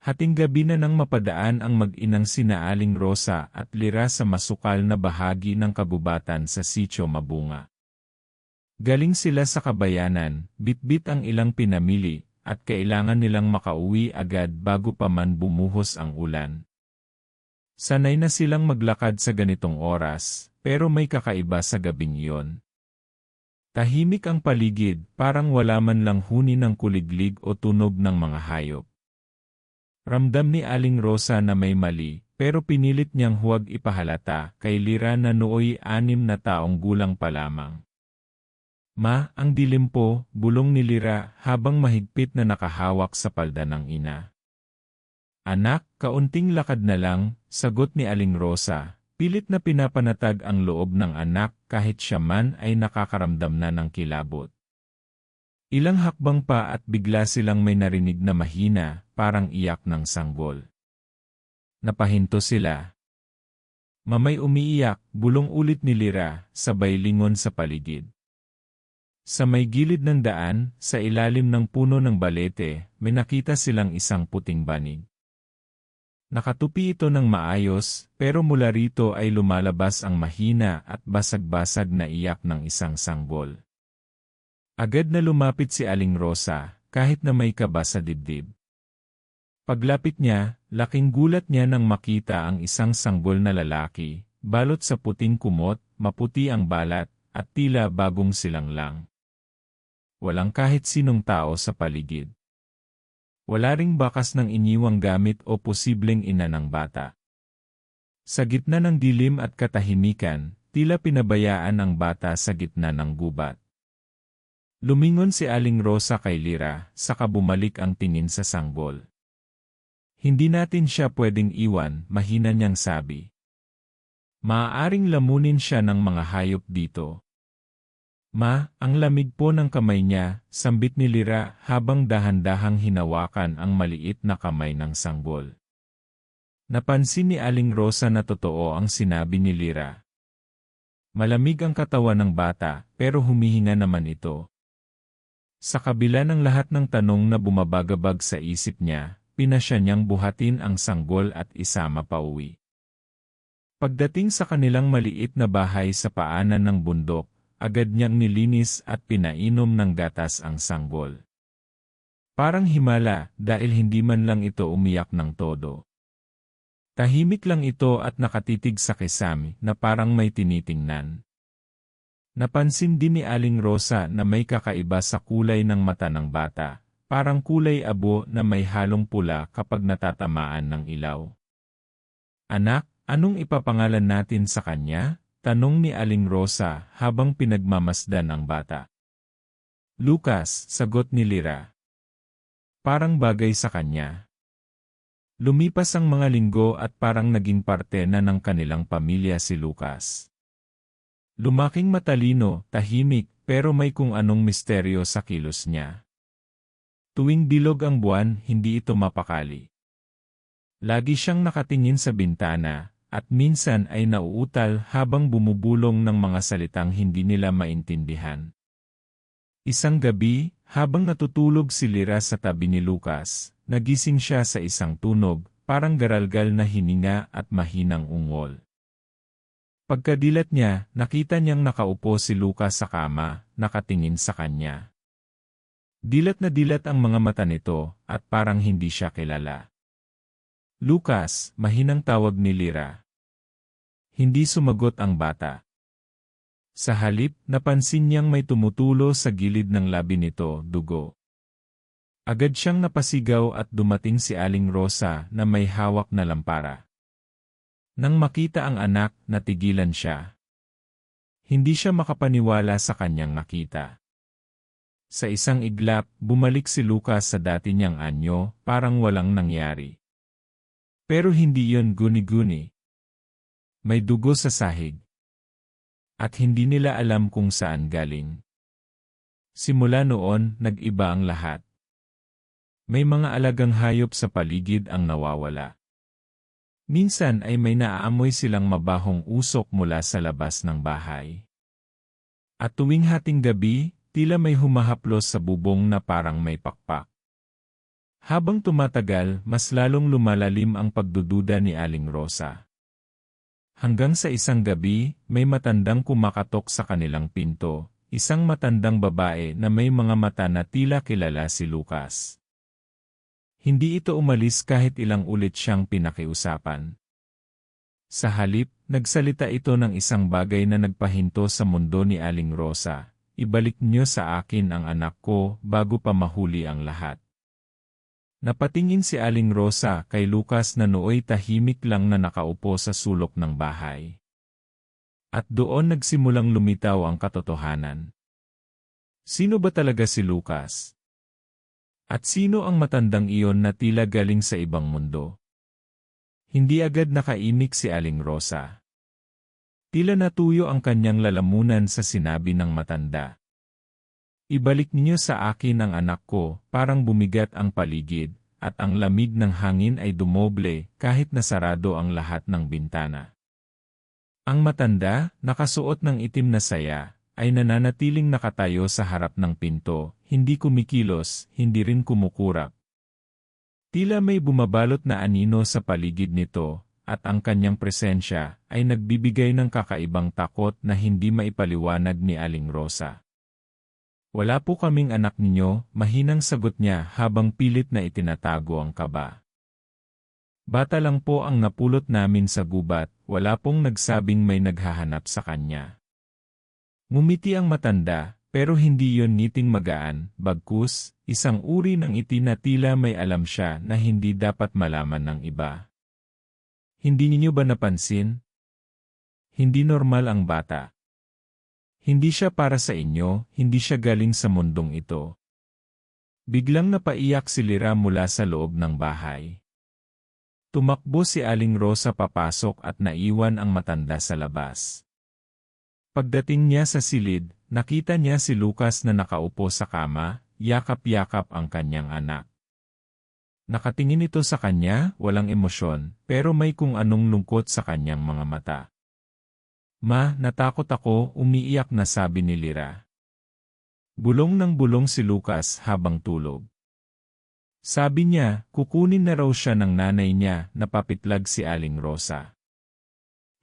Hating gabi na nang mapadaan ang mag-inang sina Aling Rosa at Lira sa masukal na bahagi ng kagubatan sa Sitio Mabunga. Galing sila sa kabayanan, bitbit ang ilang pinamili, at kailangan nilang makauwi agad bago pa man bumuhos ang ulan. Sanay na silang maglakad sa ganitong oras, pero may kakaiba sa gabing iyon. Tahimik ang paligid, parang wala man lang huni ng kuliglig o tunog ng mga hayop. Ramdam ni Aling Rosa na may mali, pero pinilit niyang huwag ipahalata kay Lira na nooy 6 na taong gulang pa lamang. "Ma, ang dilim po," bulong ni Lira habang mahigpit na nakahawak sa palda ng ina. "Anak, kaunting lakad na lang," sagot ni Aling Rosa, pilit na pinapanatag ang loob ng anak kahit siya man ay nakakaramdam na ng kilabot. Ilang hakbang pa at bigla silang may narinig na mahina, parang iyak ng sanggol. Napahinto sila. "Mamay umiiyak," bulong ulit ni Lira, sabay lingon sa paligid. Sa may gilid ng daan, sa ilalim ng puno ng balete, may nakita silang isang puting banig. Nakatupi ito ng maayos, pero mula rito ay lumalabas ang mahina at basag-basag na iyak ng isang sanggol. Agad na lumapit si Aling Rosa, kahit na may kaba sa dibdib. Paglapit niya, laking gulat niya nang makita ang isang sanggol na lalaki, balot sa puting kumot, maputi ang balat, at tila bagong silang lang. Walang kahit sinong tao sa paligid. Wala ring bakas ng iniwang gamit o posibleng ina ng bata. Sa gitna ng dilim at katahimikan, tila pinabayaan ang bata sa gitna ng gubat. Lumingon si Aling Rosa kay Lira, saka bumalik ang tingin sa sanggol. "Hindi natin siya pwedeng iwan," mahina niyang sabi. "Maaaring lamunin siya ng mga hayop dito." "Ma, ang lamig po ng kamay niya," sambit ni Lira habang dahan-dahang hinawakan ang maliit na kamay ng sanggol. Napansin ni Aling Rosa na totoo ang sinabi ni Lira. Malamig ang katawan ng bata, pero humihinga naman ito. Sa kabila ng lahat ng tanong na bumabagabag sa isip niya, pinasya niyang buhatin ang sanggol at isama pauwi. Pagdating sa kanilang maliit na bahay sa paanan ng bundok, agad niyang nilinis at pinainom ng gatas ang sanggol. Parang himala dahil hindi man lang ito umiyak ng todo. Tahimik lang ito at nakatitig sa kisame na parang may tinitingnan. Napansin din ni Aling Rosa na may kakaiba sa kulay ng mata ng bata, parang kulay abo na may halong pula kapag natatamaan ng ilaw. "Anak, anong ipapangalan natin sa kanya?" tanong ni Aling Rosa habang pinagmamasdan ang bata. "Lucas," sagot ni Lira. Parang bagay sa kanya. Lumipas ang mga linggo at parang naging parte na ng kanilang pamilya si Lucas. Lumaking matalino, tahimik, pero may kung anong misteryo sa kilos niya. Tuwing bilog ang buwan, hindi ito mapakali. Lagi siyang nakatingin sa bintana, at minsan ay nauutal habang bumubulong ng mga salitang hindi nila maintindihan. Isang gabi, habang natutulog si Lira sa tabi ni Lucas, nagising siya sa isang tunog, parang garalgal na hininga at mahinang ungol. Pagkadilat niya, nakita niyang nakaupo si Lucas sa kama, nakatingin sa kanya. Dilat na dilat ang mga mata nito, at parang hindi siya kilala. "Lucas," mahinang tawag ni Lira. Hindi sumagot ang bata. Sa halip, napansin niyang may tumutulo sa gilid ng labi nito, dugo. Agad siyang napasigaw at dumating si Aling Rosa na may hawak na lampara. Nang makita ang anak, natigilan siya. Hindi siya makapaniwala sa kanyang nakita. Sa isang iglap, bumalik si Lucas sa dati niyang anyo, parang walang nangyari. Pero hindi yon guni-guni. May dugo sa sahig. At hindi nila alam kung saan galing. Simula noon, nag-iba ang lahat. May mga alagang hayop sa paligid ang nawawala. Minsan ay may naaamoy silang mabahong usok mula sa labas ng bahay. At tuwing hating gabi, tila may humahaplos sa bubong na parang may pakpak. Habang tumatagal, mas lalong lumalalim ang pagdududa ni Aling Rosa. Hanggang sa isang gabi, may matandang kumakatok sa kanilang pinto, isang matandang babae na may mga mata na tila kilala si Lucas. Hindi ito umalis kahit ilang ulit siyang pinakiusapan. Sa halip, nagsalita ito ng isang bagay na nagpahinto sa mundo ni Aling Rosa. Ibalik niyo sa akin ang anak ko bago pa mahuli ang lahat. Napatingin si Aling Rosa kay Lucas na nooy tahimik lang na nakaupo sa sulok ng bahay. At doon nagsimulang lumitaw ang katotohanan. Sino ba talaga si Lucas? At sino ang matandang iyon na tila galing sa ibang mundo? Hindi agad nakaimik si Aling Rosa. Tila natuyo ang kanyang lalamunan sa sinabi ng matanda. Ibalik niyo sa akin ang anak ko, parang bumigat ang paligid, at ang lamig ng hangin ay dumoble kahit nasarado ang lahat ng bintana. Ang matanda, nakasuot ng itim na saya, ay nananatiling nakatayo sa harap ng pinto, hindi kumikilos, hindi rin kumukurap. Tila may bumabalot na anino sa paligid nito, at ang kanyang presensya ay nagbibigay ng kakaibang takot na hindi maipaliwanag ni Aling Rosa. Wala po kaming anak ninyo, mahinang sagot niya habang pilit na itinatago ang kaba. Bata lang po ang napulot namin sa gubat, wala pong nagsabing may naghahanap sa kanya. Ngumiti ang matanda, pero hindi yon ngiting magaan, bagkus, isang uri ng ngiti na tila may alam siya na hindi dapat malaman ng iba. Hindi ninyo ba napansin? Hindi normal ang bata. Hindi siya para sa inyo, hindi siya galing sa mundong ito. Biglang napaiyak si Lyra mula sa loob ng bahay. Tumakbo si Aling Rosa papasok at naiwan ang matanda sa labas. Pagdating niya sa silid, nakita niya si Lucas na nakaupo sa kama, yakap-yakap ang kanyang anak. Nakatingin ito sa kanya, walang emosyon, pero may kung anong lungkot sa kanyang mga mata. Ma, natakot ako, umiiyak na sabi ni Lyra. Bulong ng bulong si Lucas habang tulog. Sabi niya, kukunin na raw siya ng nanay niya, napapitlag si Aling Rosa.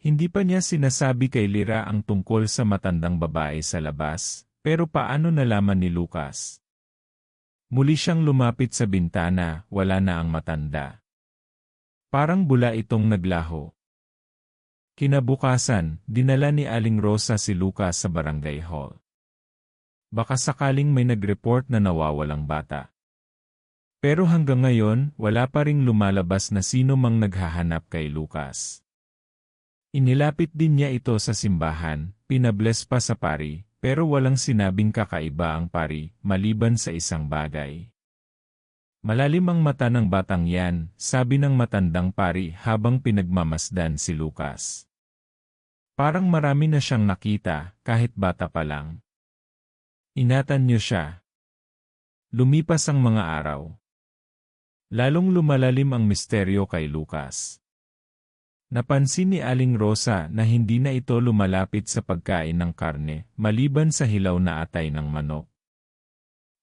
Hindi pa niya sinasabi kay Lyra ang tungkol sa matandang babae sa labas, pero paano nalaman ni Lucas? Muli siyang lumapit sa bintana, wala na ang matanda. Parang bula itong naglaho. Kinabukasan, dinala ni Aling Rosa si Lucas sa barangay hall. Baka sakaling may nag-report na nawawalang bata. Pero hanggang ngayon, wala pa ring lumalabas na sino mang naghahanap kay Lucas. Inilapit din niya ito sa simbahan, pinabless pa sa pari, pero walang sinabing kakaiba ang pari, maliban sa isang bagay. Malalim ang mata ng batang yan, sabi ng matandang pari habang pinagmamasdan si Lucas. Parang marami na siyang nakita, kahit bata pa lang. Inatan niyo siya. Lumipas ang mga araw. Lalong lumalalim ang misteryo kay Lucas. Napansin ni Aling Rosa na hindi na ito lumalapit sa pagkain ng karne, maliban sa hilaw na atay ng manok.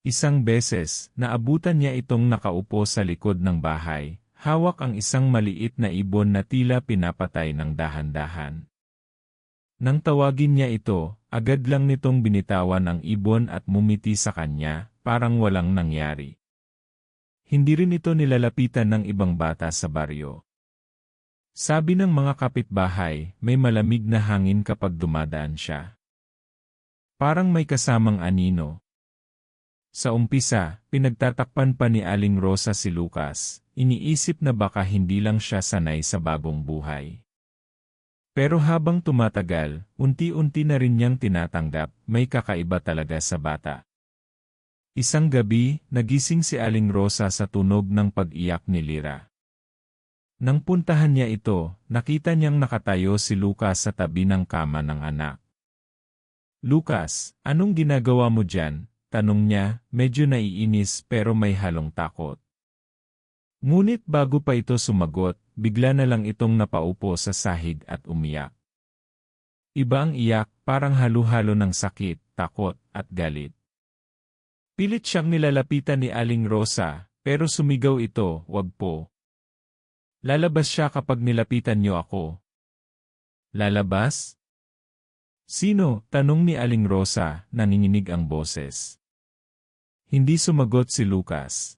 Isang beses, naabutan niya itong nakaupo sa likod ng bahay, hawak ang isang maliit na ibon na tila pinapatay ng dahan-dahan. Nang tawagin niya ito, agad lang nitong binitawan ang ibon at mumiti sa kanya, parang walang nangyari. Hindi rin ito nilalapitan ng ibang bata sa baryo. Sabi ng mga kapitbahay, may malamig na hangin kapag dumadaan siya. Parang may kasamang anino. Sa umpisa, pinagtatakpan pa ni Aling Rosa si Lucas, iniisip na baka hindi lang siya sanay sa bagong buhay. Pero habang tumatagal, unti-unti na rin niyang tinatanggap, may kakaiba talaga sa bata. Isang gabi, nagising si Aling Rosa sa tunog ng pag-iyak ni Lyra. Nang puntahan niya ito, nakita niyang nakatayo si Lucas sa tabi ng kama ng anak. Lucas, anong ginagawa mo diyan? Tanong niya, medyo naiinis pero may halong takot. Ngunit bago pa ito sumagot, bigla na lang itong napaupo sa sahig at umiyak. Iba ang iyak, parang halo-halo ng sakit, takot, at galit. Pilit siyang nilalapitan ni Aling Rosa, Pero sumigaw ito, "Wag po. Lalabas siya kapag nilapitan niyo ako." "Lalabas? Sino?" tanong ni Aling Rosa, nanginginig ang boses. Hindi sumagot si Lucas.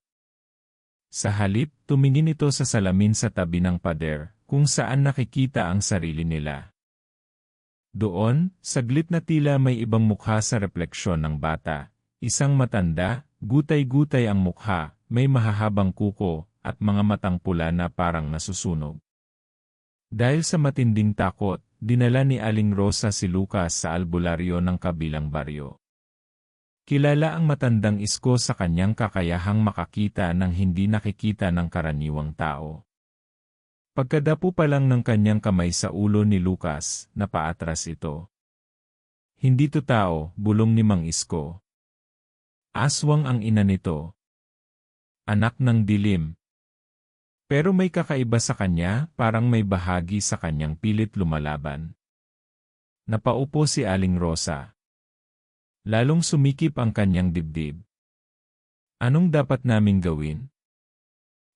Sa halip, tumingin ito sa salamin sa tabi ng pader, kung saan nakikita ang sarili nila. Doon, saglit na tila may ibang mukha sa refleksyon ng bata. Isang matanda, gutay-gutay ang mukha, may mahahabang kuko, at mga matang pula na parang nasusunog. Dahil sa matinding takot, dinala ni Aling Rosa si Lucas sa albularyo ng kabilang baryo. Kilala ang matandang isko sa kanyang kakayahang makakita ng hindi nakikita ng karaniwang tao. Pagkadapo pa lang ng kanyang kamay sa ulo ni Lucas, napaatras ito. "Hindi to tao," bulong ni Mang Isko. "Aswang ang ina nito. Anak ng dilim." Pero may kakaiba sa kanya, parang may bahagi sa kanyang pilit lumalaban. Napaupo si Aling Rosa. Lalong sumikip ang kanyang dibdib. Anong dapat naming gawin?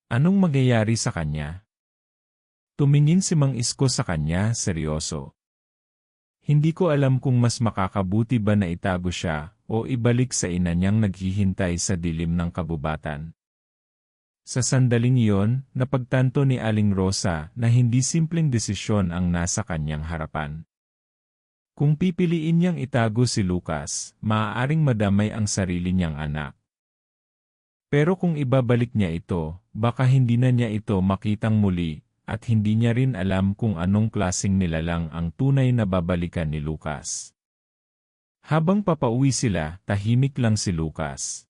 Anong magyayari sa kanya? Tumingin si Mang Isko sa kanya, seryoso. Hindi ko alam kung mas makakabuti ba na itago siya o ibalik sa ina niyang naghihintay sa dilim ng kabubatan. Sa sandaling iyon, napagtanto ni Aling Rosa na hindi simpleng desisyon ang nasa kanyang harapan. Kung pipiliin niyang itago si Lucas, maaaring madamay ang sarili niyang anak. Pero kung ibabalik niya ito, baka hindi na niya ito makitang muli, at hindi niya rin alam kung anong klaseng nilalang ang tunay na babalikan ni Lucas. Habang papauwi sila, tahimik lang si Lucas.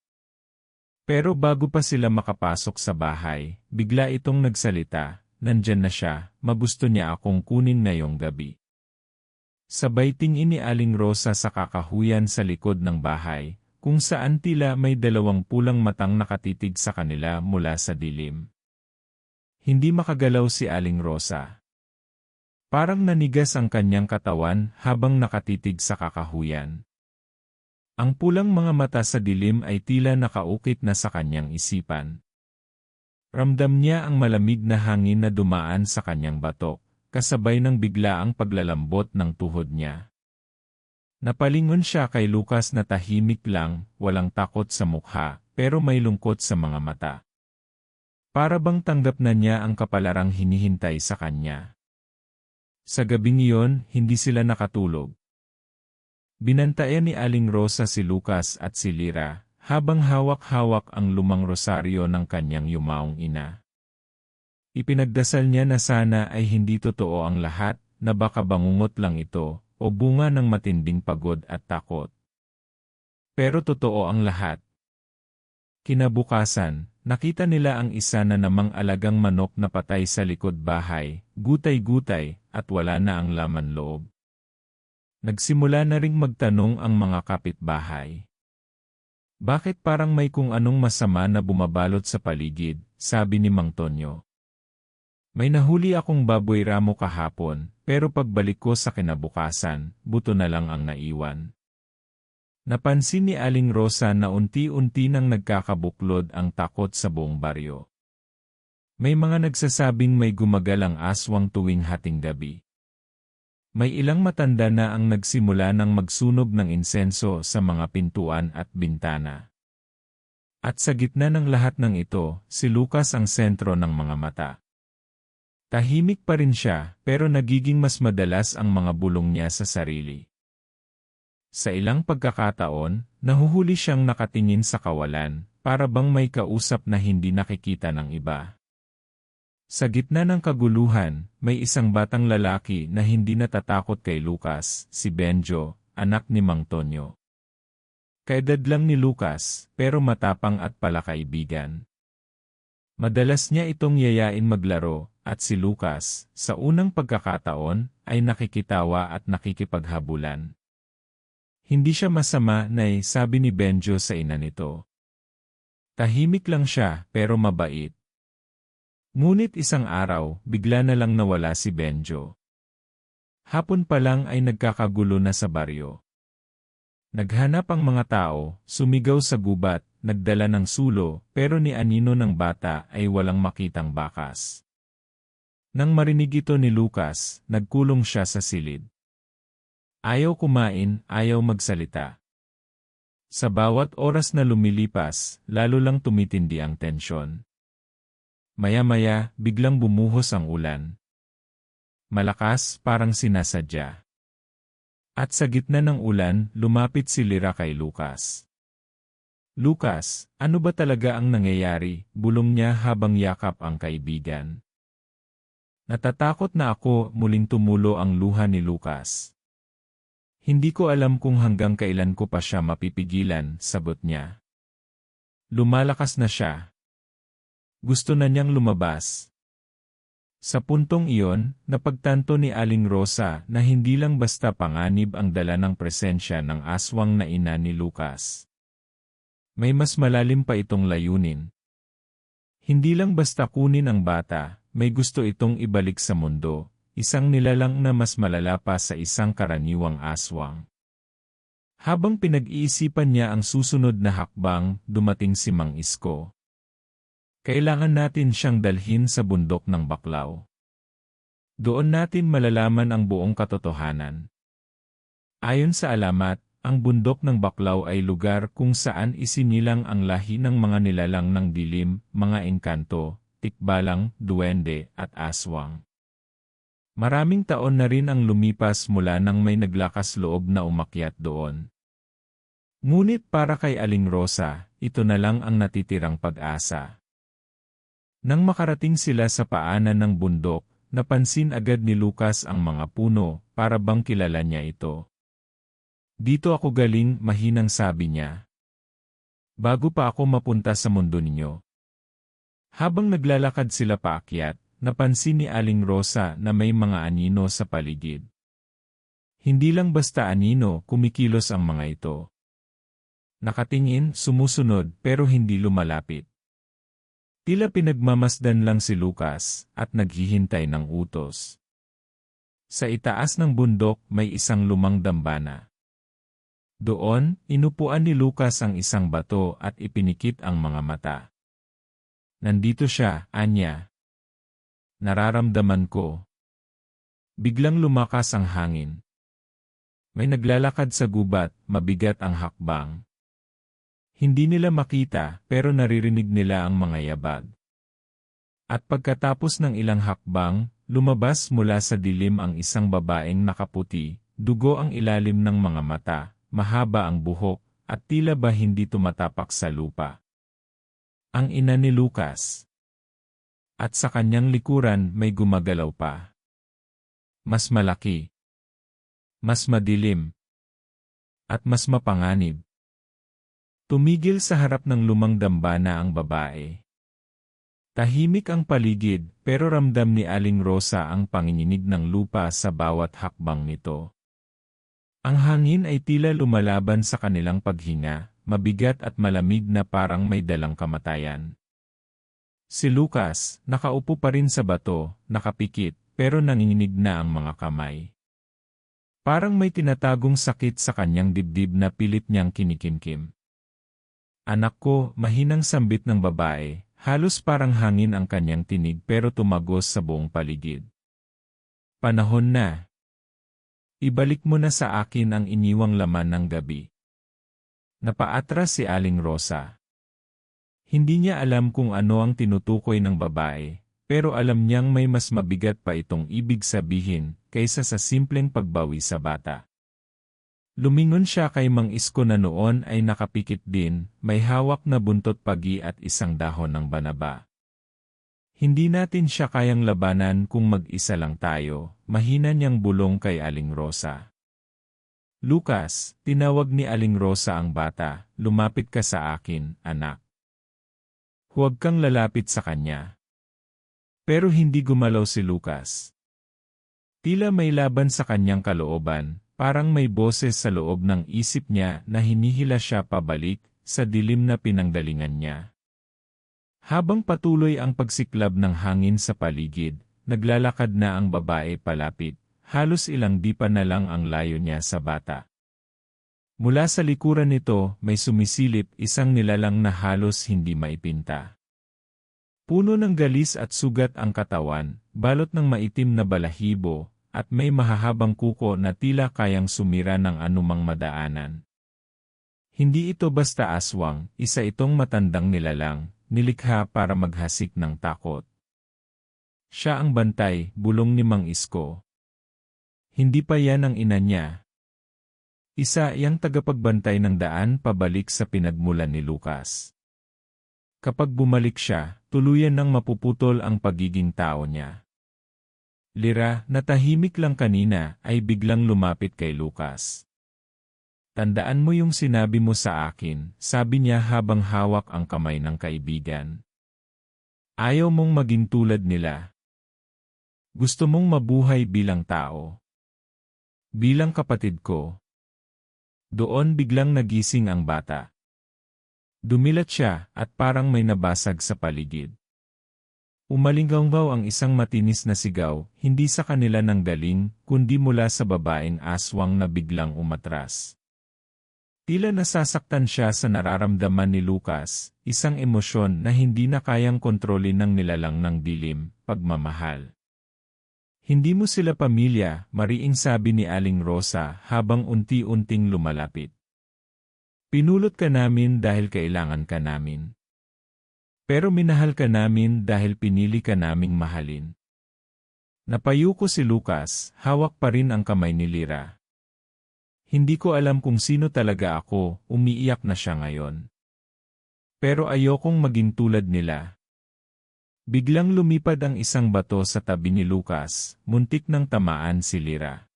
Pero bago pa sila makapasok sa bahay, bigla itong nagsalita, "Nandyan na siya, magusto niya akong kunin ngayong gabi." Sabay tingin ni Aling Rosa sa kakahuyan sa likod ng bahay, kung saan tila may dalawang pulang matang nakatitig sa kanila mula sa dilim. Hindi makagalaw si Aling Rosa. Parang nanigas ang kanyang katawan habang nakatitig sa kakahuyan. Ang pulang mga mata sa dilim ay tila nakaukit na sa kanyang isipan. Ramdam niya ang malamig na hangin na dumaan sa kanyang batok, kasabay ng biglaang paglalambot ng tuhod niya. Napalingon siya kay Lucas na tahimik lang, walang takot sa mukha, pero may lungkot sa mga mata. Para bang tanggap na niya ang kapalarang hinihintay sa kanya. Sa gabing iyon, hindi sila nakatulog. Binantayan ni Aling Rosa si Lucas at si Lyra, habang hawak-hawak ang lumang rosaryo ng kanyang yumaong ina. Ipinagdasal niya na sana ay hindi totoo ang lahat, na baka bangungot lang ito, o bunga ng matinding pagod at takot. Pero totoo ang lahat. Kinabukasan, nakita nila ang isa na namang alagang manok na patay sa likod bahay, gutay-gutay, at wala na ang laman loob. Nagsimula na ring magtanong ang mga kapitbahay. Bakit parang may kung anong masama na bumabalot sa paligid, sabi ni Mang Tonyo. May nahuli akong baboy ramo kahapon, pero pagbalik ko sa kinabukasan, buto na lang ang naiwan. Napansin ni Aling Rosa na unti-unti nang nagkakabuklod ang takot sa buong baryo. May mga nagsasabing may gumagalang aswang tuwing hating gabi. May ilang matanda na ang nagsimula ng magsunog ng insenso sa mga pintuan at bintana. At sa gitna ng lahat ng ito, si Lucas ang sentro ng mga mata. Tahimik pa rin siya, pero nagiging mas madalas ang mga bulong niya sa sarili. Sa ilang pagkakataon, nahuhuli siyang nakatingin sa kawalan, para bang may kausap na hindi nakikita ng iba. Sa gitna ng kaguluhan, may isang batang lalaki na hindi natatakot kay Lucas, si Benjo, anak ni Mang Tonyo. Kaedad lang ni Lucas, pero matapang at palakaibigan. Madalas niya itong yayain maglaro, at si Lucas, sa unang pagkakataon, ay nakikitawa at nakikipaghabulan. Hindi siya masama, nay, sabi ni Benjo sa ina nito. Tahimik lang siya, pero mabait. Ngunit isang araw, bigla na lang nawala si Benjo. Hapon pa lang ay nagkakagulo na sa baryo. Naghanap ang mga tao, sumigaw sa gubat, nagdala ng sulo, pero ni anino ng bata ay walang makitang bakas. Nang marinig ito ni Lucas, nagkulong siya sa silid. Ayaw kumain, ayaw magsalita. Sa bawat oras na lumilipas, lalo lang tumitindi ang tensyon. Maya-maya, biglang bumuhos ang ulan. Malakas, parang sinasadya. At sa gitna ng ulan, lumapit si Lyra kay Lucas. Lucas, ano ba talaga ang nangyayari? Bulong niya habang yakap ang kaibigan. Natatakot na ako, muling tumulo ang luha ni Lucas. Hindi ko alam kung hanggang kailan ko pa siya mapipigilan, sagot niya. Lumalakas na siya. Gusto na niyang lumabas. Sa puntong iyon, napagtanto ni Aling Rosa na hindi lang basta panganib ang dala ng presensya ng aswang na ina ni Lucas. May mas malalim pa itong layunin. Hindi lang basta kunin ang bata, may gusto itong ibalik sa mundo, isang nilalang na mas malala pa sa isang karaniwang aswang. Habang pinag-iisipan niya ang susunod na hakbang, dumating si Mang Isko. Kailangan natin siyang dalhin sa bundok ng Baklaw. Doon natin malalaman ang buong katotohanan. Ayon sa alamat, ang bundok ng Baklaw ay lugar kung saan isinilang ang lahi ng mga nilalang ng dilim, mga engkanto, tikbalang, duwende, at aswang. Maraming taon na rin ang lumipas mula nang may naglakas loob na umakyat doon. Ngunit para kay Aling Rosa, ito na lang ang natitirang pag-asa. Nang makarating sila sa paanan ng bundok, napansin agad ni Lucas ang mga puno, para bang kilala niya ito. Dito ako galing, mahinang sabi niya. Bago pa ako mapunta sa mundo ninyo. Habang naglalakad sila paakyat, napansin ni Aling Rosa na may mga anino sa paligid. Hindi lang basta anino, kumikilos ang mga ito. Nakatingin, sumusunod, pero hindi lumalapit. Tila pinagmamasdan lang si Lucas, at naghihintay ng utos. Sa itaas ng bundok, may isang lumang dambana. Doon, inupuan ni Lucas ang isang bato at ipinikit ang mga mata. Nandito siya, anya. Nararamdaman ko. Biglang lumakas ang hangin. May naglalakad sa gubat, mabigat ang hakbang. Hindi nila makita, pero naririnig nila ang mga yabag. At pagkatapos ng ilang hakbang, lumabas mula sa dilim ang isang babaeng nakaputi, dugo ang ilalim ng mga mata, mahaba ang buhok, at tila ba hindi tumatapak sa lupa. Ang ina ni Lucas. At sa kanyang likuran may gumagalaw pa. Mas malaki. Mas madilim. At mas mapanganib. Tumigil sa harap ng lumang dambana ang babae. Tahimik ang paligid, pero ramdam ni Aling Rosa ang panginginig ng lupa sa bawat hakbang nito. Ang hangin ay tila lumalaban sa kanilang paghinga, mabigat at malamig na parang may dalang kamatayan. Si Lucas, nakaupo pa rin sa bato, nakapikit, pero nanginginig na ang mga kamay. Parang may tinatagong sakit sa kanyang dibdib na pilit niyang kinikimkim. Anak ko, mahinang sambit ng babae, halos parang hangin ang kanyang tinig pero tumagos sa buong paligid. Panahon na. Ibalik mo na sa akin ang iniwang laman ng gabi. Napaatras si Aling Rosa. Hindi niya alam kung ano ang tinutukoy ng babae, pero alam niyang may mas mabigat pa itong ibig sabihin kaysa sa simpleng pagbawi sa bata. Lumingon siya kay Mang Isko na noon ay nakapikit din, may hawak na buntot pagi at isang dahon ng banaba. Hindi natin siya kayang labanan kung mag-isa lang tayo, mahina niyang bulong kay Aling Rosa. Lucas, tinawag ni Aling Rosa ang bata, lumapit ka sa akin, anak. Huwag kang lalapit sa kanya. Pero hindi gumalaw si Lucas. Tila may laban sa kanyang kalooban. Parang may boses sa loob ng isip niya na hinihila siya pabalik sa dilim na pinanggalingan niya. Habang patuloy ang pagsiklab ng hangin sa paligid, naglalakad na ang babae palapit, halos ilang dipa na lang ang layo niya sa bata. Mula sa likuran nito, may sumisilip isang nilalang na halos hindi maipinta. Puno ng galis at sugat ang katawan, balot ng maitim na balahibo, at may mahahabang kuko na tila kayang sumira ng anumang madaanan. Hindi ito basta aswang, isa itong matandang nilalang, nilikha para maghasik ng takot. Siya ang bantay, bulong ni Mang Isko. Hindi pa yan ang ina niya. Isa iyang tagapagbantay ng daan pabalik sa pinagmulan ni Lucas. Kapag bumalik siya, tuluyan nang mapuputol ang pagiging tao niya. Lira, na tahimik lang kanina, ay biglang lumapit kay Lucas. Tandaan mo yung sinabi mo sa akin, sabi niya habang hawak ang kamay ng kaibigan. Ayaw mong maging tulad nila. Gusto mong mabuhay bilang tao. Bilang kapatid ko. Doon biglang nagising ang bata. Dumilat siya at parang may nabasag sa paligid. Umalinggaw ang isang matinis na sigaw, hindi sa kanila nang galing, kundi mula sa babaeng aswang na biglang umatras. Tila nasasaktan siya sa nararamdaman ni Lucas, isang emosyon na hindi na kayang kontrolin ng nilalang ng dilim, pagmamahal. Hindi mo sila pamilya, mariing sabi ni Aling Rosa habang unti-unting lumalapit. Pinulot ka namin dahil kailangan ka namin. Pero minahal ka namin dahil pinili ka naming mahalin. Napayuko si Lucas, hawak pa rin ang kamay ni Lira. Hindi ko alam kung sino talaga ako, umiiyak na siya ngayon. Pero ayokong maging tulad nila. Biglang lumipad ang isang bato sa tabi ni Lucas, muntik nang tamaan si Lira.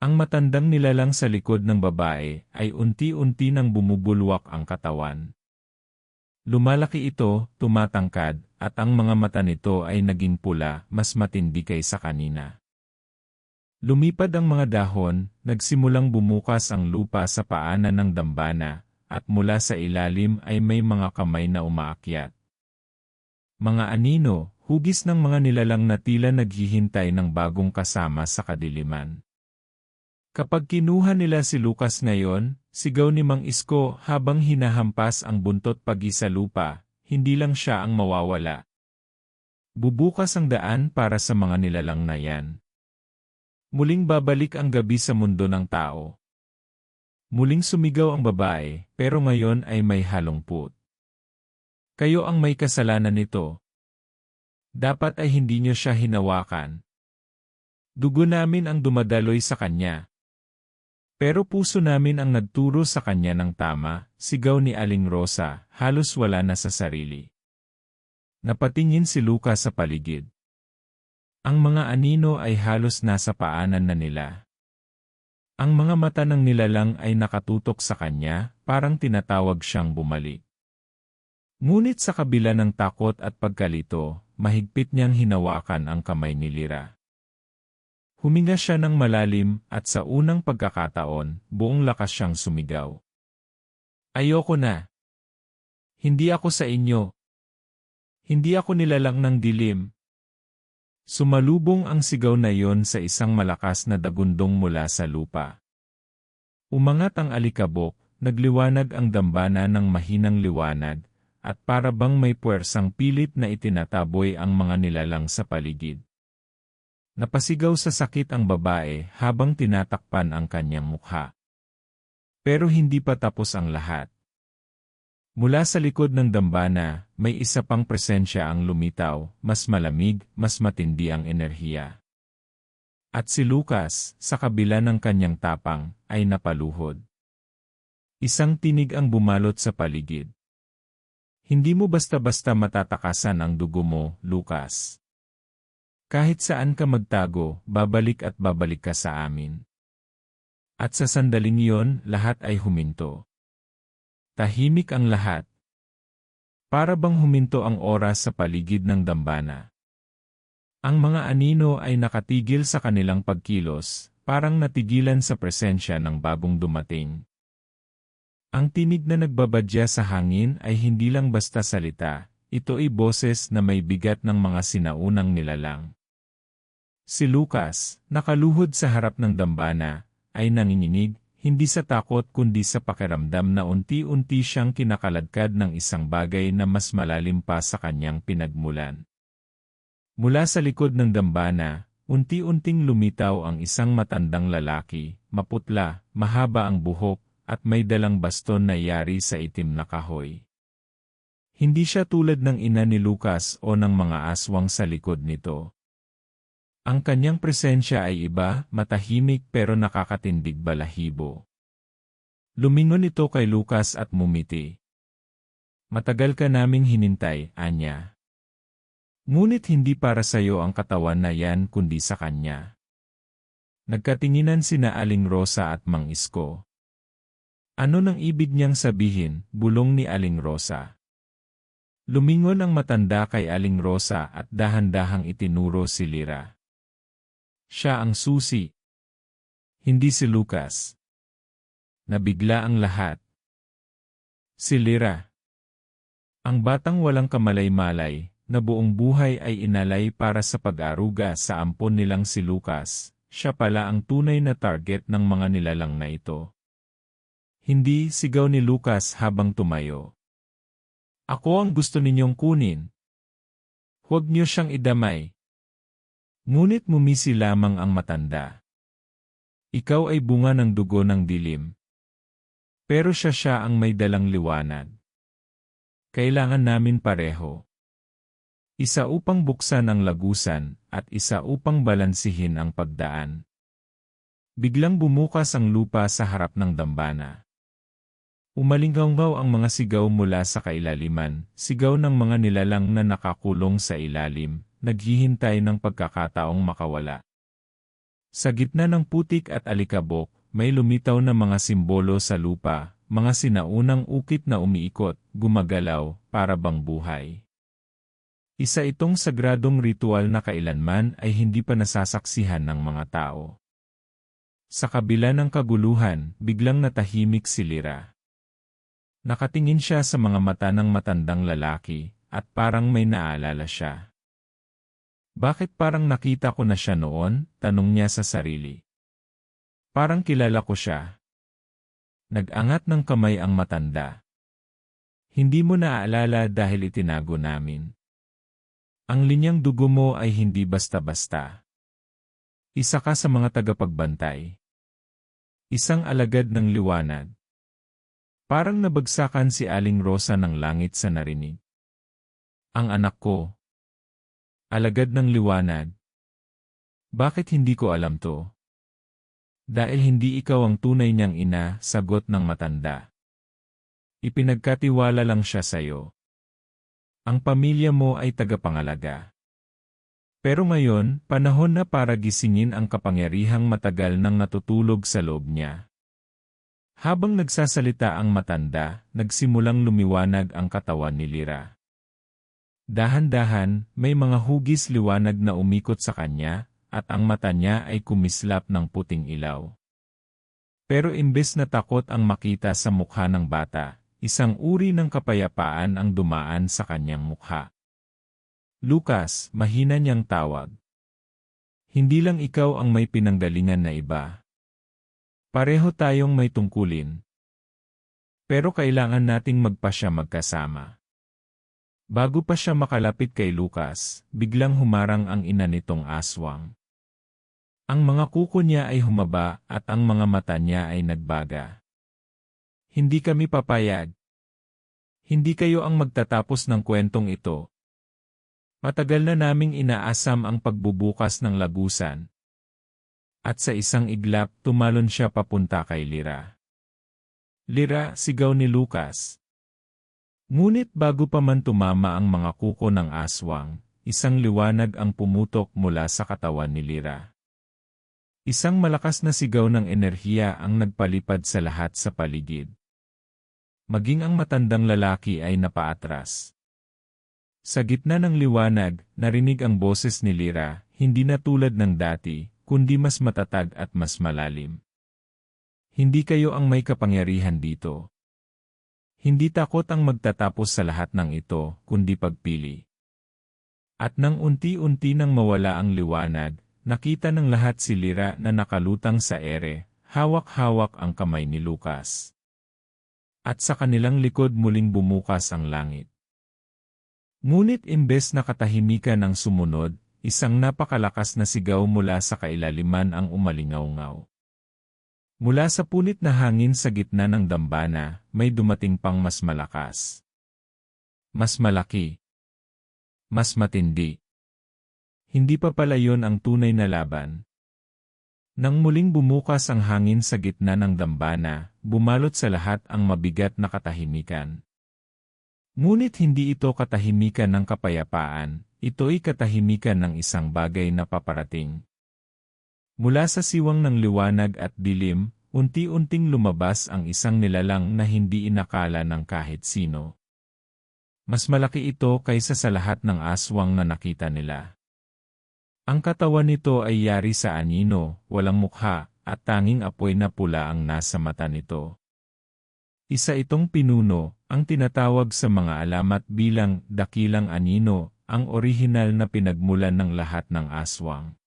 Ang matandang nilalang sa likod ng babae ay unti-unti nang bumubulwak ang katawan. Lumalaki ito, tumatangkad, at ang mga mata nito ay naging pula, mas matindi kaysa kanina. Lumipad ang mga dahon, nagsimulang bumukas ang lupa sa paanan ng dambana, at mula sa ilalim ay may mga kamay na umaakyat. Mga anino, hugis ng mga nilalang na tila naghihintay ng bagong kasama sa kadiliman. Kapag kinuha nila si Lucas ngayon, sigaw ni Mang Isko habang hinahampas ang buntot pagi sa lupa, hindi lang siya ang mawawala. Bubukas ang daan para sa mga nilalang na yan. Muling babalik ang gabi sa mundo ng tao. Muling sumigaw ang babae, pero ngayon ay may halongput. Kayo ang may kasalanan nito. Dapat ay hindi niyo siya hinawakan. Dugo namin ang dumadaloy sa kanya. Pero puso namin ang nagturo sa kanya ng tama, sigaw ni Aling Rosa, halos wala na sa sarili. Napatingin si Lucas sa paligid. Ang mga anino ay halos nasa paanan na nila. Ang mga mata ng nilalang ay nakatutok sa kanya, parang tinatawag siyang bumalik. Ngunit sa kabila ng takot at pagkalito, mahigpit niyang hinawakan ang kamay ni Lira. Huminga siya ng malalim at sa unang pagkakataon, buong lakas siyang sumigaw. Ayoko na. Hindi ako sa inyo. Hindi ako nilalang ng dilim. Sumalubong ang sigaw na iyon sa isang malakas na dagundong mula sa lupa. Umangat ang alikabok, nagliwanag ang dambana ng mahinang liwanag, at para bang may puwersang pilit na itinataboy ang mga nilalang sa paligid. Napasigaw sa sakit ang babae habang tinatakpan ang kanyang mukha. Pero hindi pa tapos ang lahat. Mula sa likod ng dambana, may isa pang presensya ang lumitaw, mas malamig, mas matindi ang enerhiya. At si Lucas, sa kabila ng kanyang tapang, ay napaluhod. Isang tinig ang bumalot sa paligid. Hindi mo basta-basta matatakasan ang dugo mo, Lucas. Kahit saan ka magtago, babalik at babalik ka sa amin. At sa sandaling iyon, lahat ay huminto. Tahimik ang lahat. Para bang huminto ang oras sa paligid ng dambana. Ang mga anino ay nakatigil sa kanilang pagkilos, parang natigilan sa presensya ng bagong dumating. Ang tinig na nagbabadya sa hangin ay hindi lang basta salita, ito ay boses na may bigat ng mga sinaunang nilalang. Si Lucas, nakaluhod sa harap ng dambana, ay nanginginig, Hindi sa takot kundi sa pakiramdam na unti-unti siyang kinakaladkad ng isang bagay na mas malalim pa sa kanyang pinagmulan. Mula sa likod ng dambana, unti-unting lumitaw ang isang matandang lalaki, maputla, mahaba ang buhok, at may dalang baston na yari sa itim na kahoy. Hindi siya tulad ng ina ni Lucas o ng mga aswang sa likod nito. Ang kanyang presensya ay iba, matahimik pero nakakatindig balahibo. Lumingon ito kay Lucas at mumiti. Matagal ka naming hinintay, Anya. Ngunit hindi para sa iyo ang katawan na yan kundi sa kanya. Nagkatinginan sina Aling Rosa at Mang Isko. Ano nang ibig niyang sabihin, bulong ni Aling Rosa. Lumingon ang matanda kay Aling Rosa at dahan-dahang itinuro si Lyra. Siya ang susi. Hindi si Lucas. Nabigla ang lahat. Si Lyra. Ang batang walang kamalay-malay, na buong buhay ay inalay para sa pag-aruga sa ampon nilang si Lucas, siya pala ang tunay na target ng mga nilalang na ito. Hindi, sigaw ni Lucas habang tumayo. Ako ang gusto ninyong kunin. Huwag niyo siyang idamay. Ngunit mumisi lamang ang matanda. Ikaw ay bunga ng dugo ng dilim. Pero siya ang may dalang liwanag. Kailangan namin pareho. Isa upang buksan ang lagusan, at isa upang balansihin ang pagdaan. Biglang bumukas ang lupa sa harap ng dambana. Umalinggaw ang mga sigaw mula sa kailaliman, sigaw ng mga nilalang na nakakulong sa ilalim, naghihintay ng pagkakataong makawala. Sa gitna ng putik at alikabok, may lumitaw na mga simbolo sa lupa, mga sinaunang ukit na umiikot, gumagalaw, para bang buhay. Isa itong sagradong ritual na kailanman ay hindi pa nasasaksihan ng mga tao. Sa kabila ng kaguluhan, biglang natahimik si Lyra. Nakatingin siya sa mga mata ng matandang lalaki, at parang may naalala siya. Bakit parang nakita ko na siya noon? Tanong niya sa sarili. Parang kilala ko siya. Nag-angat ng kamay ang matanda. Hindi mo naaalala dahil itinago namin. Ang linyang dugo mo ay hindi basta-basta. Isa ka sa mga tagapagbantay. Isang alagad ng liwanag. Parang nabagsakan si Aling Rosa ng langit sa narinig. Ang anak ko. Alagad ng liwanag. Bakit hindi ko alam to? Dahil hindi ikaw ang tunay niyang ina, sagot ng matanda. Ipinagkatiwala lang siya sa'yo. Ang pamilya mo ay tagapangalaga. Pero ngayon, panahon na para gisingin ang kapangyarihang matagal nang natutulog sa loob niya. Habang nagsasalita ang matanda, nagsimulang lumiwanag ang katawan ni Lyra. Dahan-dahan, may mga hugis liwanag na umikot sa kanya, at ang mata niya ay kumislap ng puting ilaw. Pero imbes na takot ang makita sa mukha ng bata, isang uri ng kapayapaan ang dumaan sa kanyang mukha. Lucas, mahina niyang tawag. Hindi lang ikaw ang may pinanggalingan na iba. Pareho tayong may tungkulin. Pero kailangan nating magpasya magkasama. Bago pa siya makalapit kay Lucas, biglang humarang ang ina nitong aswang. Ang mga kuko niya ay humaba at ang mga mata niya ay nagbaga. Hindi kami papayag. Hindi kayo ang magtatapos ng kwentong ito. Matagal na naming inaasam ang pagbubukas ng lagusan. At sa isang iglap, tumalon siya papunta kay Lyra. Lyra, sigaw ni Lucas. Ngunit bago pa man tumama ang mga kuko ng aswang, isang liwanag ang pumutok mula sa katawan ni Lyra. Isang malakas na sigaw ng enerhiya ang nagpalipad sa lahat sa paligid. Maging ang matandang lalaki ay napaatras. Sa gitna ng liwanag, narinig ang boses ni Lyra, hindi na tulad ng dati, kundi mas matatag at mas malalim. Hindi kayo ang may kapangyarihan dito. Hindi takot ang magtatapos sa lahat ng ito, kundi pagpili. At nang unti-unti nang mawala ang liwanag, nakita ng lahat si Lyra na nakalutang sa ere, hawak-hawak ang kamay ni Lucas. At sa kanilang likod muling bumukas ang langit. Ngunit imbes na katahimikan ang sumunod, isang napakalakas na sigaw mula sa kailaliman ang umalingaw-ngaw. Mula sa punit na hangin sa gitna ng dambana, may dumating pang mas malakas. Mas malaki. Mas matindi. Hindi pa pala yon ang tunay na laban. Nang muling bumukas ang hangin sa gitna ng dambana, bumalot sa lahat ang mabigat na katahimikan. Ngunit hindi ito katahimikan ng kapayapaan, ito'y katahimikan ng isang bagay na paparating. Mula sa siwang ng liwanag at dilim, unti-unting lumabas ang isang nilalang na hindi inakala ng kahit sino. Mas malaki ito kaysa sa lahat ng aswang na nakita nila. Ang katawan nito ay yari sa anino, walang mukha, at tanging apoy na pula ang nasa mata nito. Isa itong pinuno, ang tinatawag sa mga alamat bilang dakilang anino, ang orihinal na pinagmulan ng lahat ng aswang.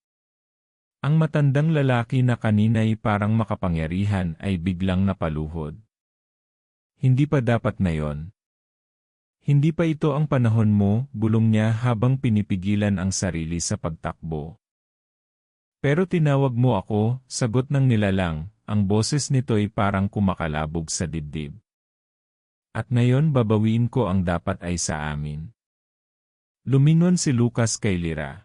Ang matandang lalaki na kanina'y parang makapangyarihan ay biglang napaluhod. Hindi pa dapat ngayon. Hindi pa ito ang panahon mo, bulong niya habang pinipigilan ang sarili sa pagtakbo. Pero tinawag mo ako, sagot ng nilalang, ang boses nito'y parang kumakalabog sa dibdib. At ngayon babawiin ko ang dapat ay sa amin. Lumingon si Lucas kay Lyra.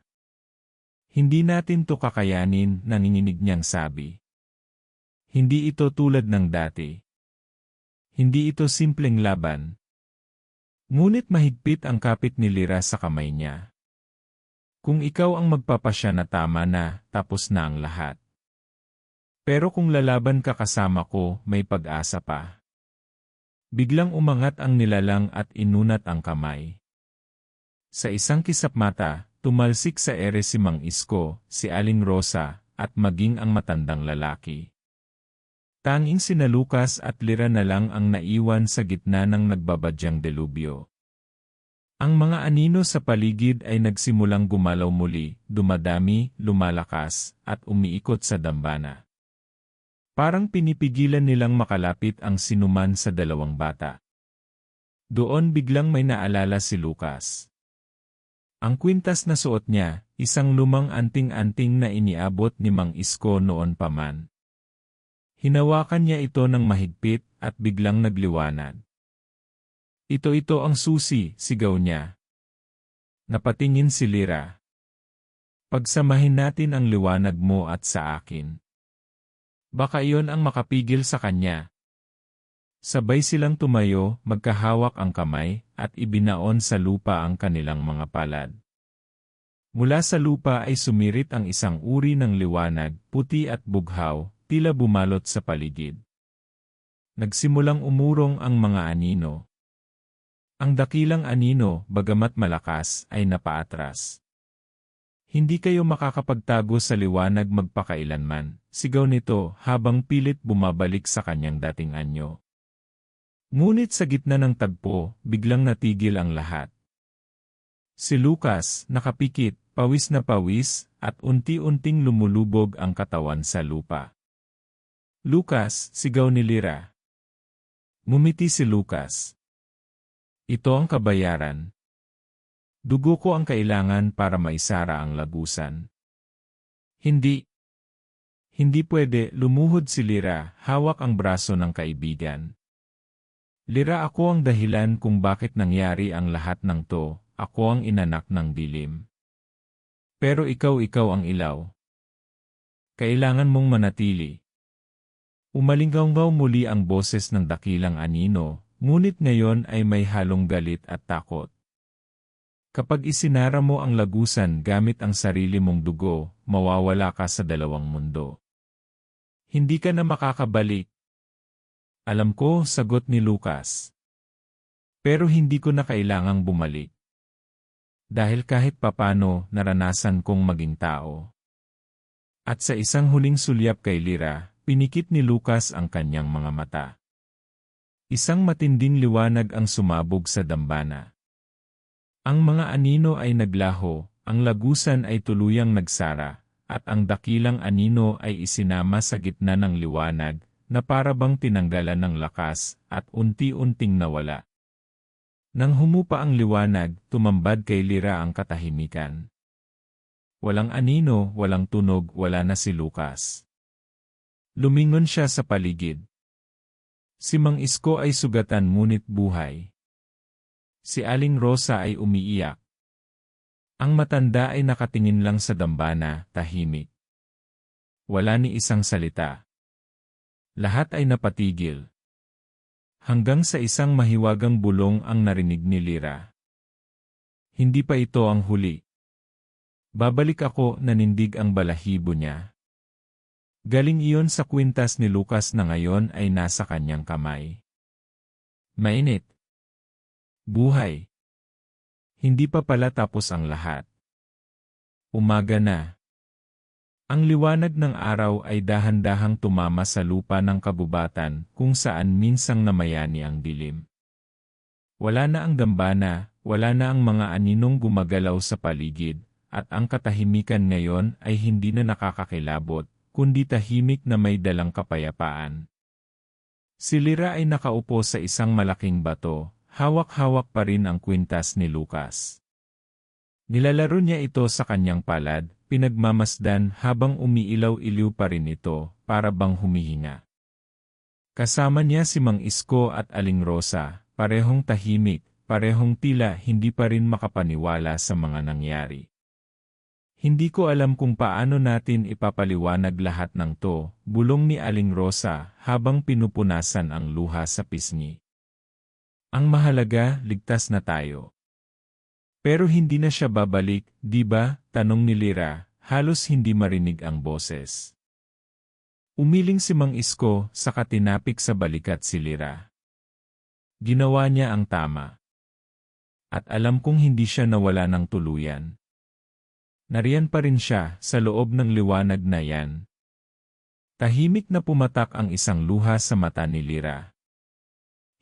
Hindi natin to kakayanin, nanginginig niyang sabi. Hindi ito tulad ng dati. Hindi ito simpleng laban. Ngunit mahigpit ang kapit ni Lyra sa kamay niya. Kung ikaw ang magpapasya na tama na, tapos na ang lahat. Pero kung lalaban ka kasama ko, may pag-asa pa. Biglang umangat ang nilalang at inunat ang kamay. Sa isang kisap mata, tumalsik sa ere si Mang Isko, si Aling Rosa, at maging ang matandang lalaki. Tanging sina Lucas at Lyra na lang ang naiwan sa gitna ng nagbabadyang delubyo. Ang mga anino sa paligid ay nagsimulang gumalaw muli, dumadami, lumalakas, at umiikot sa dambana. Parang pinipigilan nilang makalapit ang sinuman sa dalawang bata. Doon biglang may naalala si Lucas. Ang kwintas na suot niya, isang lumang anting-anting na iniabot ni Mang Isko noon pa man. Hinawakan niya ito ng mahigpit at biglang nagliwanag. Ito ang susi, sigaw niya. Napatingin si Lyra. Pagsamahin natin ang liwanag mo at sa akin. Baka iyon ang makapigil sa kanya. Sabay silang tumayo, magkahawak ang kamay, at ibinaon sa lupa ang kanilang mga palad. Mula sa lupa ay sumirit ang isang uri ng liwanag, puti at bughaw, tila bumalot sa paligid. Nagsimulang umurong ang mga anino. Ang dakilang anino, bagamat malakas, ay napaatras. Hindi kayo makakapagtago sa liwanag magpakailanman, sigaw nito habang pilit bumabalik sa kanyang dating anyo. Ngunit sa gitna ng tagpo, biglang natigil ang lahat. Si Lucas, nakapikit, pawis na pawis, at unti-unting lumulubog ang katawan sa lupa. Lucas, sigaw ni Lyra. Ngumiti si Lucas. Ito ang kabayaran. Dugo ko ang kailangan para maisara ang lagusan. Hindi. Hindi pwede, lumuhod si Lyra, hawak ang braso ng kaibigan. Lyra, ako ang dahilan kung bakit nangyari ang lahat ng to, ako ang inanak ng dilim. Pero ikaw ang ilaw. Kailangan mong manatili. Umalinggaw muli ang boses ng dakilang anino, ngunit ngayon ay may halong galit at takot. Kapag isinara mo ang lagusan gamit ang sarili mong dugo, mawawala ka sa dalawang mundo. Hindi ka na makakabalik. Alam ko, sagot ni Lucas. Pero hindi ko na kailangang bumalik. Dahil kahit papano, naranasan kong maging tao. At sa isang huling sulyap kay Lyra, pinikit ni Lucas ang kanyang mga mata. Isang matinding liwanag ang sumabog sa dambana. Ang mga anino ay naglaho, ang lagusan ay tuluyang nagsara, at ang dakilang anino ay isinama sa gitna ng liwanag, na para bang tinanggalan ng lakas, at unti-unting nawala. Nang humupa ang liwanag, tumambad kay Lyra ang katahimikan. Walang anino, walang tunog, wala na si Lucas. Lumingon siya sa paligid. Si Mang Isko ay sugatan ngunit buhay. Si Aling Rosa ay umiiyak. Ang matanda ay nakatingin lang sa dambana, tahimik. Wala ni isang salita. Lahat ay napatigil. Hanggang sa isang mahiwagang bulong ang narinig ni Lyra. Hindi pa ito ang huli. Babalik ako, nanindig ang balahibo niya. Galing iyon sa kwintas ni Lucas na ngayon ay nasa kanyang kamay. Mainit. Buhay. Hindi pa pala tapos ang lahat. Umaga na. Ang liwanag ng araw ay dahan-dahang tumama sa lupa ng kabubatan kung saan minsang namayani ang dilim. Wala na ang dambana, wala na ang mga aninong gumagalaw sa paligid, at ang katahimikan ngayon ay hindi na nakakakilabot, kundi tahimik na may dalang kapayapaan. Si Lyra ay nakaupo sa isang malaking bato. Hawak-hawak pa rin ang kwintas ni Lucas. Nilalaro niya ito sa kanyang palad, pinagmamasdan habang umiilaw-iliw pa rin ito, para bang humihinga. Kasama niya si Mang Isko at Aling Rosa, parehong tahimik, parehong tila hindi pa rin makapaniwala sa mga nangyari. Hindi ko alam kung paano natin ipapaliwanag lahat ng to, bulong ni Aling Rosa habang pinupunasan ang luha sa pisngi. Ang mahalaga, ligtas na tayo. Pero hindi na siya babalik, di ba? Tanong ni Lyra, halos hindi marinig ang boses. Umiling si Mang Isko, saka tinapik sa balikat si Lyra. Ginawa niya ang tama. At alam kong hindi siya nawala ng tuluyan. Nariyan pa rin siya, sa loob ng liwanag na yan. Tahimik na pumatak ang isang luha sa mata ni Lyra.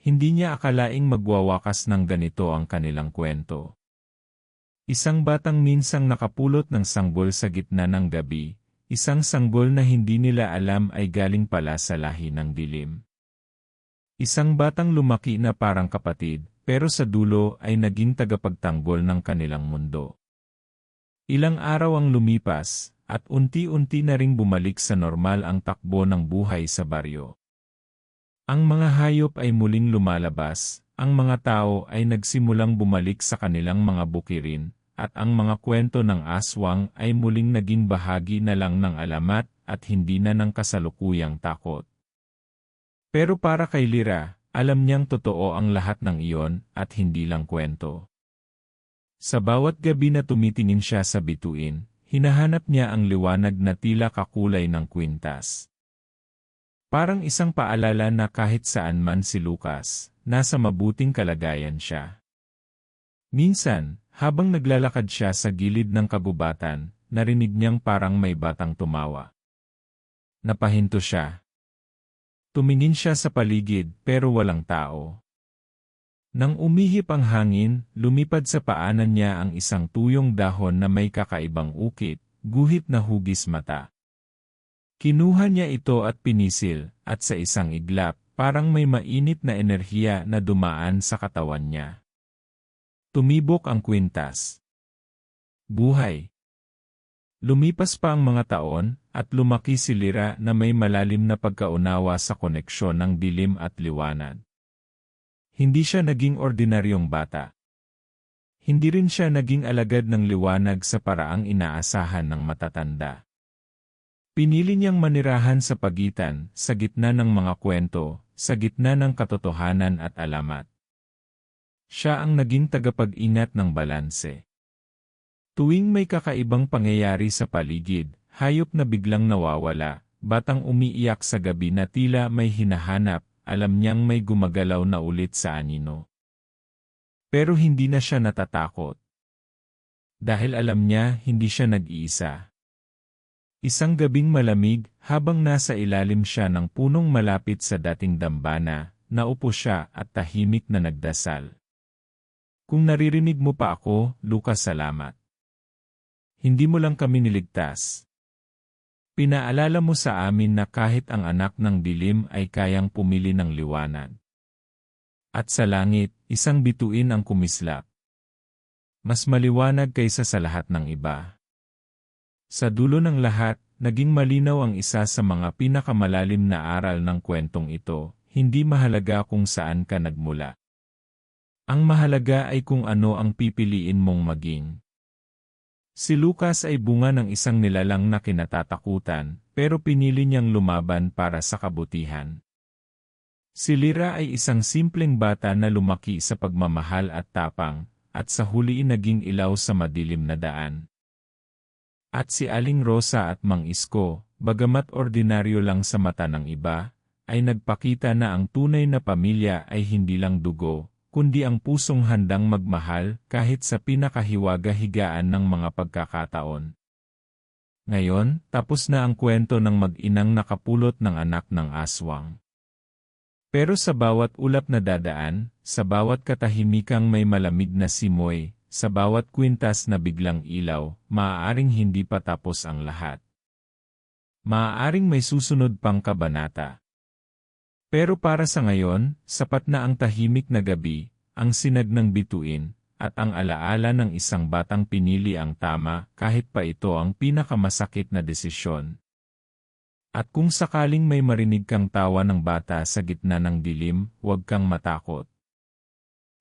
Hindi niya akalaing magwawakas ng ganito ang kanilang kwento. Isang batang minsang nakapulot ng sanggol sa gitna ng gabi, isang sanggol na hindi nila alam ay galing pala sa lahi ng dilim. Isang batang lumaki na parang kapatid, pero sa dulo ay naging tagapagtanggol ng kanilang mundo. Ilang araw ang lumipas, at unti-unti na ring bumalik sa normal ang takbo ng buhay sa baryo. Ang mga hayop ay muling lumalabas, ang mga tao ay nagsimulang bumalik sa kanilang mga bukirin, at ang mga kwento ng aswang ay muling naging bahagi na lang ng alamat at hindi na ng kasalukuyang takot. Pero para kay Lyra, alam niyang totoo ang lahat ng iyon at hindi lang kwento. Sa bawat gabi na tumitingin siya sa bituin, hinahanap niya ang liwanag na tila kakulay ng kwintas. Parang isang paalala na kahit saan man si Lucas, nasa mabuting kalagayan siya. Minsan, habang naglalakad siya sa gilid ng kagubatan, narinig niyang parang may batang tumawa. Napahinto siya. Tumingin siya sa paligid pero walang tao. Nang umihip ang hangin, lumipad sa paanan niya ang isang tuyong dahon na may kakaibang ukit, guhit na hugis mata. Kinuha niya ito at pinisil, at sa isang iglap, parang may mainit na enerhiya na dumaan sa katawan niya. Tumibok ang kwintas. Buhay. Lumipas pa ang mga taon, at lumaki si Lyra na may malalim na pagkaunawa sa koneksyon ng dilim at liwanag. Hindi siya naging ordinaryong bata. Hindi rin siya naging alagad ng liwanag sa paraang inaasahan ng matatanda. Pinili niyang manirahan sa pagitan, sa gitna ng mga kwento, sa gitna ng katotohanan at alamat. Siya ang naging tagapag-ingat ng balanse. Tuwing may kakaibang pangyayari sa paligid, hayop na biglang nawawala, batang umiiyak sa gabi na tila may hinahanap, alam niyang may gumagalaw na ulit sa anino. Pero hindi na siya natatakot. Dahil alam niya hindi siya nag-iisa. Isang gabing malamig, habang nasa ilalim siya ng punong malapit sa dating dambana, naupo siya at tahimik na nagdasal. Kung naririnig mo pa ako, Lucas, salamat. Hindi mo lang kami niligtas. Pinaalala mo sa amin na kahit ang anak ng dilim ay kayang pumili ng liwanag. At sa langit, isang bituin ang kumislap. Mas maliwanag kaysa sa lahat ng iba. Sa dulo ng lahat, naging malinaw ang isa sa mga pinakamalalim na aral ng kwentong ito, hindi mahalaga kung saan ka nagmula. Ang mahalaga ay kung ano ang pipiliin mong maging. Si Lucas ay bunga ng isang nilalang na kinatatakutan, pero pinili niyang lumaban para sa kabutihan. Si Lyra ay isang simpleng bata na lumaki sa pagmamahal at tapang, at sa huli naging ilaw sa madilim na daan. At si Aling Rosa at Mang Isko, bagamat ordinaryo lang sa mata ng iba, ay nagpakita na ang tunay na pamilya ay hindi lang dugo, kundi ang pusong handang magmahal kahit sa pinakahiwaga-higaan ng mga pagkakataon. Ngayon, tapos na ang kwento ng mag-inang nakapulot ng anak ng aswang. Pero sa bawat ulap na dadaan, sa bawat katahimikang may malamig na simoy, sa bawat kwintas na biglang ilaw, maaaring hindi pa tapos ang lahat. Maaaring may susunod pang kabanata. Pero para sa ngayon, sapat na ang tahimik na gabi, ang sinag ng bituin, at ang alaala ng isang batang pinili ang tama kahit pa ito ang pinakamasakit na desisyon. At kung sakaling may marinig kang tawa ng bata sa gitna ng dilim, huwag kang matakot.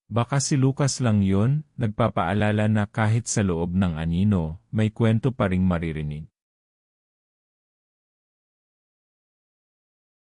Baka si Lucas lang yon, nagpapaalala na kahit sa loob ng anino, may kwento pa ring maririnig.